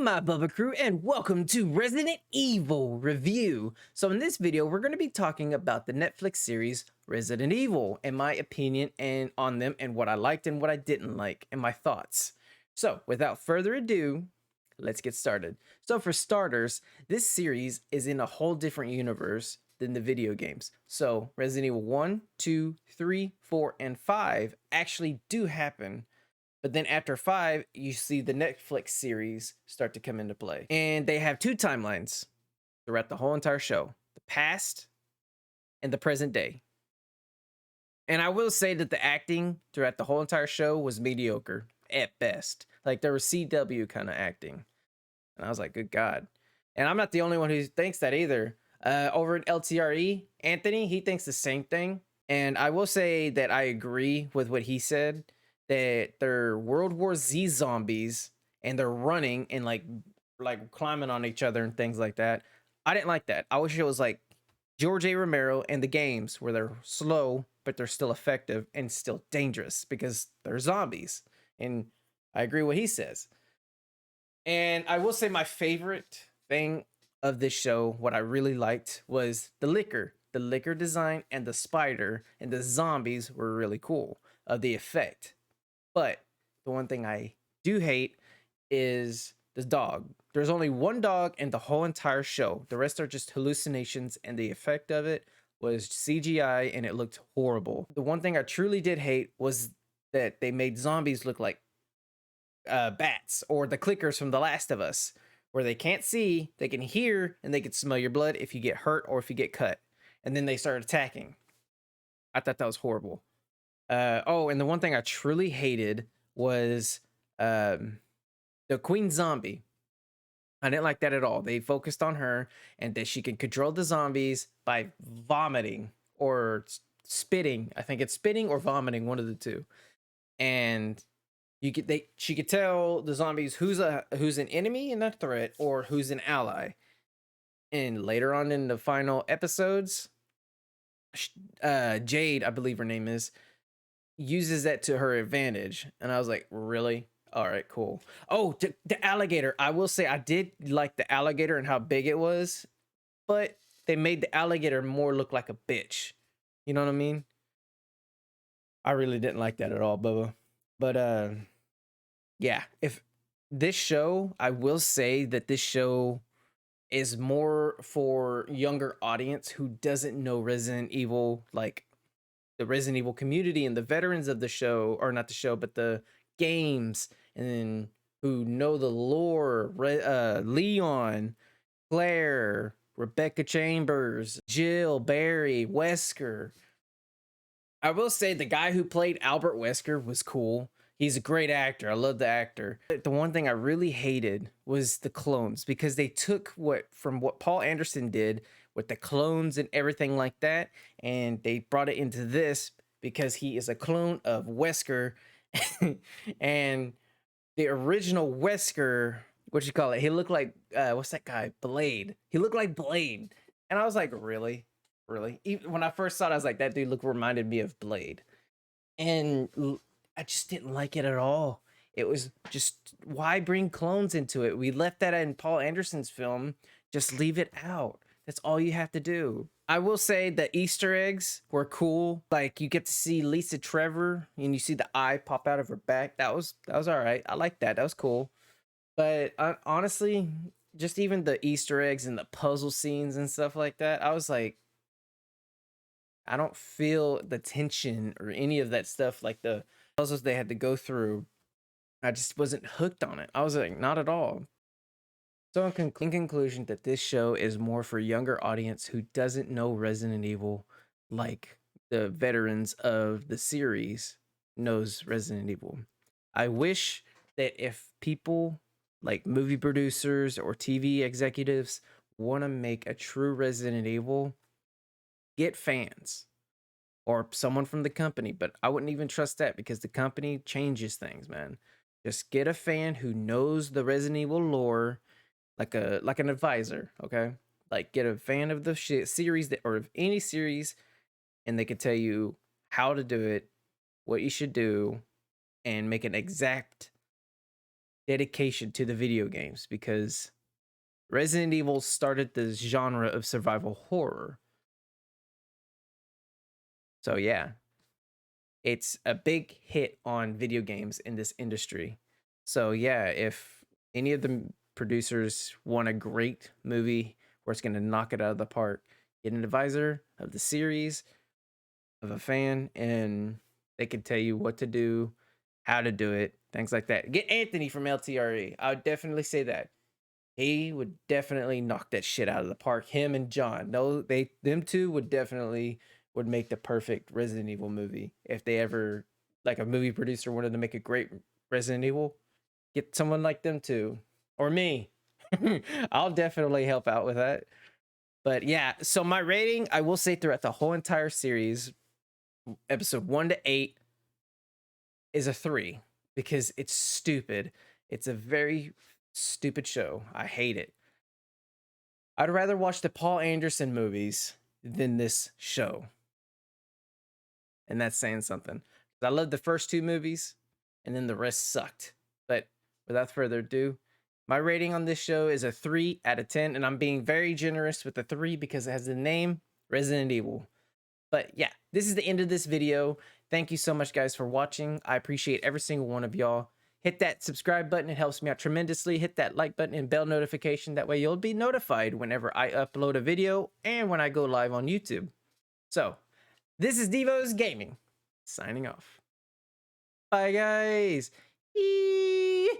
my Bubba crew, and welcome to Resident Evil Review. So in this video, we're going to be talking about the Netflix series Resident Evil, and my opinion and on them, and what I liked and what I didn't like, and my thoughts. So without further ado, let's get started. So for starters, this series is in a whole different universe than the video games. So Resident Evil 1, 2, 3, 4, and 5 actually do happen. But then after 5, you see the Netflix series start to come into play. And they have two timelines throughout the whole entire show: the past and the present day. And I will say that the acting throughout the whole entire show was mediocre at best. Like, there was CW kind of acting. And I was like, good God. And I'm not the only one who thinks that either. Over at LTRE, Anthony, he thinks the same thing. And I will say that I agree with what he said, that they're World War Z zombies and they're running and like climbing on each other and things like that. I didn't like that. I wish it was like George A. Romero and the games, where they're slow but they're still effective and still dangerous because they're zombies. And I agree with what he says. And I will say my favorite thing of this show, what I really liked, was the liquor. The liquor design and the spider and the zombies were really cool. The effect. But the one thing I do hate is the dog. There's only one dog in the whole entire show. The rest are just hallucinations, and the effect of it was CGI, and it looked horrible. The one thing I truly did hate was that they made zombies look like bats, or the clickers from The Last of Us, where they can't see, they can hear, and they can smell your blood if you get hurt or if you get cut. And then they start attacking. I thought that was horrible. Oh, and the one thing I truly hated was the Queen Zombie. I didn't like that at all. They focused on her and that she can control the zombies by vomiting or spitting. I think it's spitting or vomiting, one of the two. And she could tell the zombies who's an enemy and a threat, or who's an ally. And later on in the final episodes, Jade, I believe her name is, uses that to her advantage. And I was like, really? All right, cool. Oh, the alligator. I will say I did like the alligator and how big it was, but they made the alligator more look like a bitch. You know what I mean? I really didn't like that at all, Bubba. But yeah, if this show, I will say that this show is more for younger audience who doesn't know Resident Evil, like the Resident Evil community and the veterans of the show, or not the show, but the games, and then who know the lore. Leon, Claire, Rebecca Chambers, Jill, Barry, Wesker. I will say the guy who played Albert Wesker was cool. He's a great actor. I love the actor. But the one thing I really hated was the clones, because they took what Paul Anderson did with the clones and everything like that, and they brought it into this because he is a clone of Wesker. And the original Wesker, what you call it, he looked like what's that guy, Blade. He looked like Blade. And I was like, really? Even when I first saw it, I was like, that dude reminded me of Blade. And I just didn't like it at all. It was just, why bring clones into it? We left that in Paul Anderson's film. Just leave it out. That's all you have to do. I will say the Easter eggs were cool. Like, you get to see Lisa Trevor and you see the eye pop out of her back. That was all right. I like that. That was cool. But honestly, just even the Easter eggs and the puzzle scenes and stuff like that, I was like, I don't feel the tension or any of that stuff, like the puzzles they had to go through. I just wasn't hooked on it. I was like, not at all. So in conclusion, that this show is more for younger audience who doesn't know Resident Evil like the veterans of the series knows Resident Evil. I wish that if people like movie producers or TV executives want to make a true Resident Evil, get fans or someone from the company, but I wouldn't even trust that because the company changes things, man. Just get a fan who knows the Resident Evil lore, like an advisor, okay? Like, get a fan of the series or of any series, and they could tell you how to do it, what you should do, and make an exact dedication to the video games, because Resident Evil started this genre of survival horror. So yeah, it's a big hit on video games in this industry. So yeah, if any of the producers want a great movie where it's going to knock it out of the park, get an advisor of the series, of a fan, and they can tell you what to do, how to do it, things like that. Get Anthony from LTRE. I would definitely say that. He would definitely knock that shit out of the park. Him and John. No, them two would make the perfect Resident Evil movie. If they ever, like, a movie producer wanted to make a great Resident Evil, get someone like them too. Or me. I'll definitely help out with that. But yeah, so my rating, I will say, throughout the whole entire series, episode 1 to 8 is a 3, because it's stupid. It's a very stupid show. I hate it. I'd rather watch the Paul Anderson movies than this show. And that's saying something. I loved the first 2 movies, and then the rest sucked. But without further ado, my rating on this show is a 3 out of 10, and I'm being very generous with the 3 because it has the name Resident Evil. But yeah, this is the end of this video. Thank you so much, guys, for watching. I appreciate every single one of y'all. Hit that subscribe button. It helps me out tremendously. Hit that like button and bell notification. That way you'll be notified whenever I upload a video and when I go live on YouTube. So, this is Devo's Gaming, signing off. Bye, guys. Eee.